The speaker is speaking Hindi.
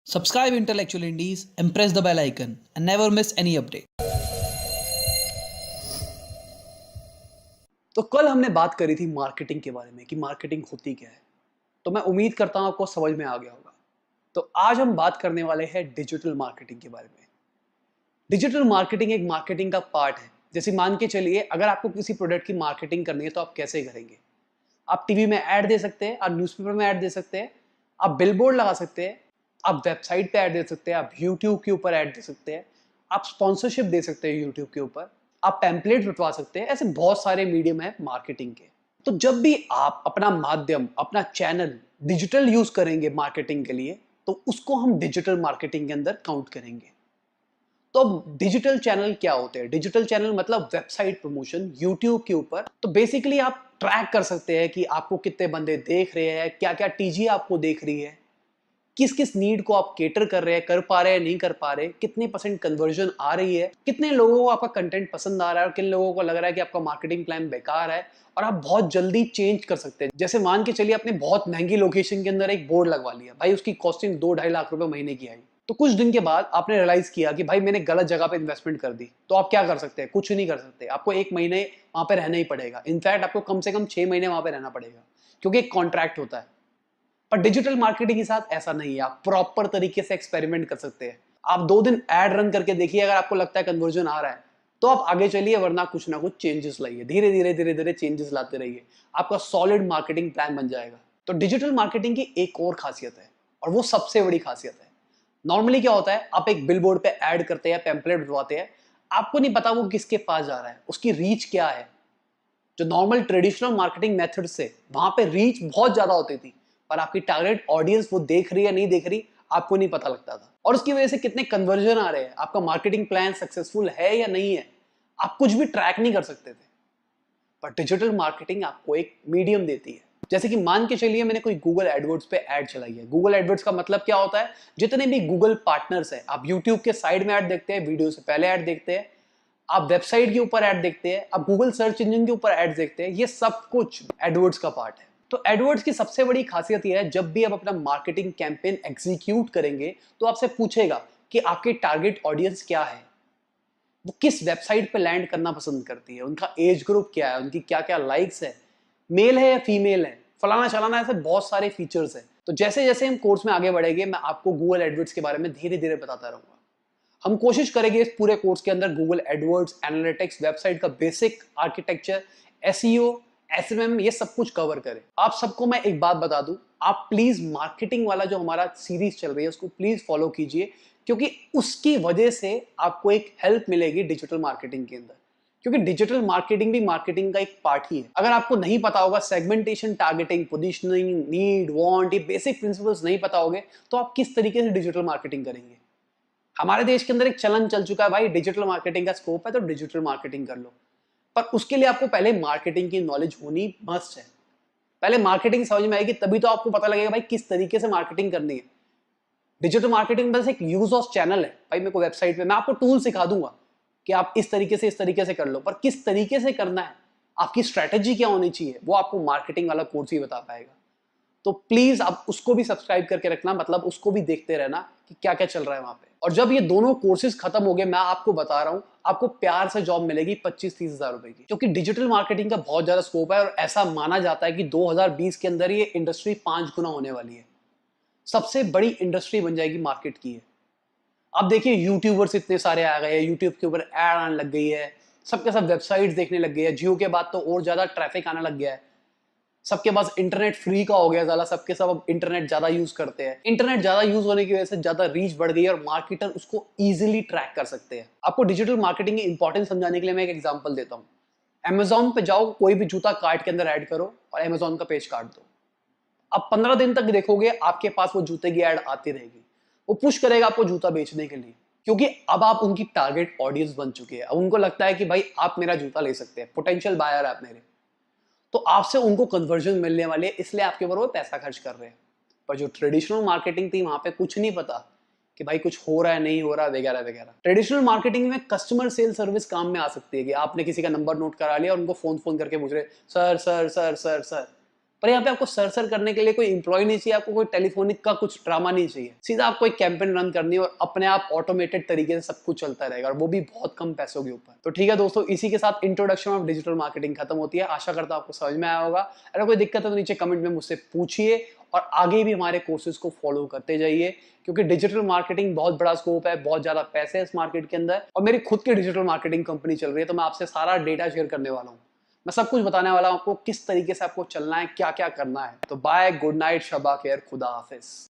Subscribe Intellectual Indies and press the bell icon and never miss any update. तो कल हमने बात करी थी मार्केटिंग के बारे में कि मार्केटिंग होती क्या है। तो मैं उम्मीद करता हूं आपको समझ में आ गया होगा। तो आज हम बात करने वाले हैं डिजिटल मार्केटिंग के बारे में। डिजिटल मार्केटिंग एक मार्केटिंग का पार्ट है। जैसे मान के चलिए, अगर आपको किसी प्रोडक्ट की मार्केटिंग करनी है तो आप कैसे करेंगे। आप टीवी में ऐड दे सकते हैं, आप न्यूज़पेपर में ऐड दे सकते हैं, आप बिलबोर्ड लगा सकते हैं, आप वेबसाइट पे ऐड दे सकते हैं, आप यूट्यूब के ऊपर ऐड दे सकते हैं, आप स्पॉन्सरशिप दे सकते हैं यूट्यूब के ऊपर, आप पैम्पलेट बंटवा सकते हैं। ऐसे बहुत सारे मीडियम है मार्केटिंग के। तो जब भी आप अपना माध्यम, अपना चैनल डिजिटल यूज करेंगे मार्केटिंग के लिए, तो उसको हम डिजिटल मार्केटिंग के अंदर काउंट करेंगे। तो अब डिजिटल चैनल क्या होते हैं? डिजिटल चैनल मतलब वेबसाइट प्रमोशन यूट्यूब के ऊपर। तो बेसिकली आप ट्रैक कर सकते हैं कि आपको कितने बंदे देख रहे हैं, क्या क्या टीजी आपको देख रही है, किस किस नीड को आप केटर कर रहे हैं, कर पा रहे हैं, नहीं कर पा रहे, कितने % कन्वर्जन आ रही है, कितने लोगों को आपका कंटेंट पसंद आ रहा है और किन लोगों को लग रहा है कि आपका मार्केटिंग प्लान बेकार है। और आप बहुत जल्दी चेंज कर सकते हैं। जैसे मान के चलिए, आपने बहुत महंगी लोकेशन के अंदर एक बोर्ड लगवा लिया, भाई उसकी कॉस्टिंग 2-2.5 लाख रुपए महीने की आई। तो कुछ दिन के बाद आपने रियलाइज किया कि भाई मैंने गलत जगह पे इन्वेस्टमेंट कर दी। तो आप क्या कर सकते हैं? कुछ नहीं कर सकते। आपको 1 महीने वहां पे रहना ही पड़ेगा। इनफैक्ट आपको कम से कम 6 महीने वहां पे रहना पड़ेगा, क्योंकि एक कॉन्ट्रैक्ट होता है। पर डिजिटल मार्केटिंग के साथ ऐसा नहीं है। आप प्रॉपर तरीके से एक्सपेरिमेंट कर सकते हैं। आप 2 दिन एड रन करके देखिए, अगर आपको लगता है कन्वर्जन आ रहा है तो आप आगे चलिए, वरना कुछ ना कुछ चेंजेस लाइए। धीरे धीरे धीरे धीरे चेंजेस लाते रहिए, आपका सॉलिड मार्केटिंग प्लान बन जाएगा। तो डिजिटल मार्केटिंग की एक और खासियत है, और वो सबसे बड़ी खासियत है। नॉर्मली क्या होता है, आप एक बिलबोर्ड पे ऐड करते हैं, पैम्पलेट भिजवाते हैं, आपको नहीं पता वो किसके पास जा रहा है, उसकी रीच क्या है। जो नॉर्मल ट्रेडिशनल मार्केटिंग मेथड से वहां पे रीच बहुत ज्यादा होती थी, पर आपकी टारगेट ऑडियंस वो देख रही है नहीं देख रही, आपको नहीं पता लगता था। और उसकी वजह से कितने कन्वर्जन आ रहे हैं, आपका मार्केटिंग प्लान सक्सेसफुल है या नहीं है, आप कुछ भी ट्रैक नहीं कर सकते थे। पर डिजिटल मार्केटिंग आपको एक मीडियम देती है। जैसे कि मान के चलिए, मैंने कोई गूगल एडवर्ड्स पे ऐड चलाई है। गूगल एडवर्ड्स का मतलब क्या होता है? जितने भी गूगल पार्टनर्स हैं, आप यूट्यूब के साइड में ऐड देखते हैं, वीडियो से पहले ऐड देखते हैं, आप वेबसाइट के ऊपर ऐड देखते हैं, आप गूगल सर्च इंजन के ऊपर ऐड देखते हैं, ये सब कुछ एडवर्ड्स का पार्ट है। तो एडवर्ड्स की सबसे बड़ी खासियत यह है, जब भी आप अपना मार्केटिंग कैंपेन एग्जीक्यूट करेंगे तो आपसे पूछेगा कि आपके टारगेट ऑडियंस क्या है, वो किस वेबसाइट पे लैंड करना पसंद करती है, उनका एज ग्रुप क्या है, उनकी क्या क्या लाइक्स है, मेल है या फीमेल है, फलाना चलाना। ऐसे बहुत सारे फीचर्स हैं। तो जैसे जैसे हम कोर्स में आगे बढ़ेंगे, मैं आपको गूगल एडवर्ड्स के बारे में धीरे धीरे बताता रहूंगा। हम कोशिश करेंगे इस पूरे कोर्स के अंदर गूगल एडवर्ड्स, एनालिटिक्स, वेबसाइट का बेसिक आर्किटेक्चर, एसईओ, एसएमएम, ये सब कुछ कवर करें। आप सबको मैं एक बात बता दूं, आप प्लीज मार्केटिंग वाला जो हमारा सीरीज चल रही है उसको प्लीज फॉलो कीजिए, क्योंकि उसकी वजह से आपको एक हेल्प मिलेगी डिजिटल मार्केटिंग के अंदर। क्योंकि डिजिटल मार्केटिंग भी मार्केटिंग का एक पार्ट ही है। अगर आपको नहीं पता होगा segmentation, targeting, positioning, need, want, ये बेसिक प्रिंसिपल्स नहीं पता होगे, तो आप किस तरीके से डिजिटल मार्केटिंग करेंगे। हमारे देश के अंदर एक चलन चल चुका है, भाई डिजिटल मार्केटिंग का स्कोप है तो डिजिटल मार्केटिंग कर लो। पर उसके लिए आपको पहले मार्केटिंग की नॉलेज होनी मस्ट है। पहले मार्केटिंग समझ में आएगी तभी तो आपको पता लगेगा भाई किस तरीके से मार्केटिंग करनी है। डिजिटल मार्केटिंग बस एक यूज ऑफ चैनल है। भाई मेरे को वेबसाइट पे मैं आपको टूल सिखा दूंगा कि आप इस तरीके से इस तरीके से कर लो, पर किस तरीके से करना है, आपकी स्ट्रेटेजी क्या होनी चाहिए, वो आपको मार्केटिंग वाला कोर्स ही बता पाएगा। तो प्लीज आप उसको भी सब्सक्राइब करके रखना, मतलब उसको भी देखते रहना कि क्या क्या चल रहा है वहां पे। और जब ये दोनों कोर्सेज खत्म हो गए, मैं आपको बता रहा हूं, आपको प्यार से जॉब मिलेगी 25-30 हजार रुपए की। क्योंकि डिजिटल मार्केटिंग का बहुत ज्यादा स्कोप है और ऐसा माना जाता है कि 2020 के अंदर ये इंडस्ट्री 5 गुना होने वाली है। सबसे बड़ी इंडस्ट्री बन जाएगी मार्केट की है। अब देखिए, यूट्यूबर्स इतने सारे आ गए हैं, यूट्यूब के ऊपर ऐड आने लग गई है, सबके सब वेबसाइट्स देखने लग गए हैं। जियो के बाद तो और ज्यादा ट्रैफिक आने लग गया है। सबके पास इंटरनेट फ्री का हो गया ज्यादा, सबके सब अब इंटरनेट ज्यादा यूज करते हैं। इंटरनेट ज्यादा यूज होने की वजह से ज्यादा रीच बढ़ गई है और मार्केटर उसको इजीली ट्रैक कर सकते हैं। आपको डिजिटल मार्केटिंग की इंपॉर्टेंस समझाने के लिए मैं एक एग्जांपल देता हूं। Amazon पे जाओ, कोई भी जूता कार्ट के अंदर ऐड करो और Amazon का पेज काट दो। अब 15 दिन तक देखोगे आपके पास वो जूते की ऐड आती रहेगी। वो पुश करेगा आपको जूता बेचने के लिए, क्योंकि अब आप उनकी टारगेट ऑडियंस बन चुके हैं। अब उनको लगता है कि भाई आप मेरा जूता ले सकते हैं, पोटेंशियल बायर आप मेरे। तो आपसे उनको कन्वर्जन मिलने वाले, इसलिए आपके ऊपर वो पैसा खर्च कर रहे हैं। पर जो ट्रेडिशनल मार्केटिंग थी, वहां पे कुछ नहीं पता कि भाई कुछ हो रहा है नहीं हो रहा वगैरह वगैरह। ट्रेडिशनल मार्केटिंग में कस्टमर सेल सर्विस काम में आ सकती है कि आपने किसी का नंबर नोट करा लिया और उनको फोन फोन करके पूछ रहे, sir sir sir sir sir. पर यहाँ पे आपको सर करने के लिए कोई इंप्लॉय नहीं चाहिए, आपको कोई टेलीफोनिक का कुछ ड्रामा नहीं चाहिए, सीधा आपको एक कैंपेन रन करनी है और अपने आप ऑटोमेटेड तरीके से सब कुछ चलता रहेगा, और वो भी बहुत कम पैसों के ऊपर। तो ठीक है दोस्तों, इसी के साथ इंट्रोडक्शन ऑफ डिजिटल मार्केटिंग खत्म होती है। आशा करता हूं आपको समझ में आया होगा। अगर कोई दिक्कत है तो नीचे कमेंट में मुझसे पूछिए, और आगे भी हमारे कोर्सेज को फॉलो करते जाइए, क्योंकि डिजिटल मार्केटिंग बहुत बड़ा स्कोप है, बहुत ज्यादा पैसे हैं इस मार्केट के अंदर, और मेरी खुद की डिजिटल मार्केटिंग कंपनी चल रही है, तो मैं आपसे सारा डेटा शेयर करने वाला हूँ। मैं सब कुछ बताने वाला हूं आपको, किस तरीके से आपको चलना है, क्या क्या करना है। तो बाय, गुड नाइट, शबा खैर, खुदा हाफिज।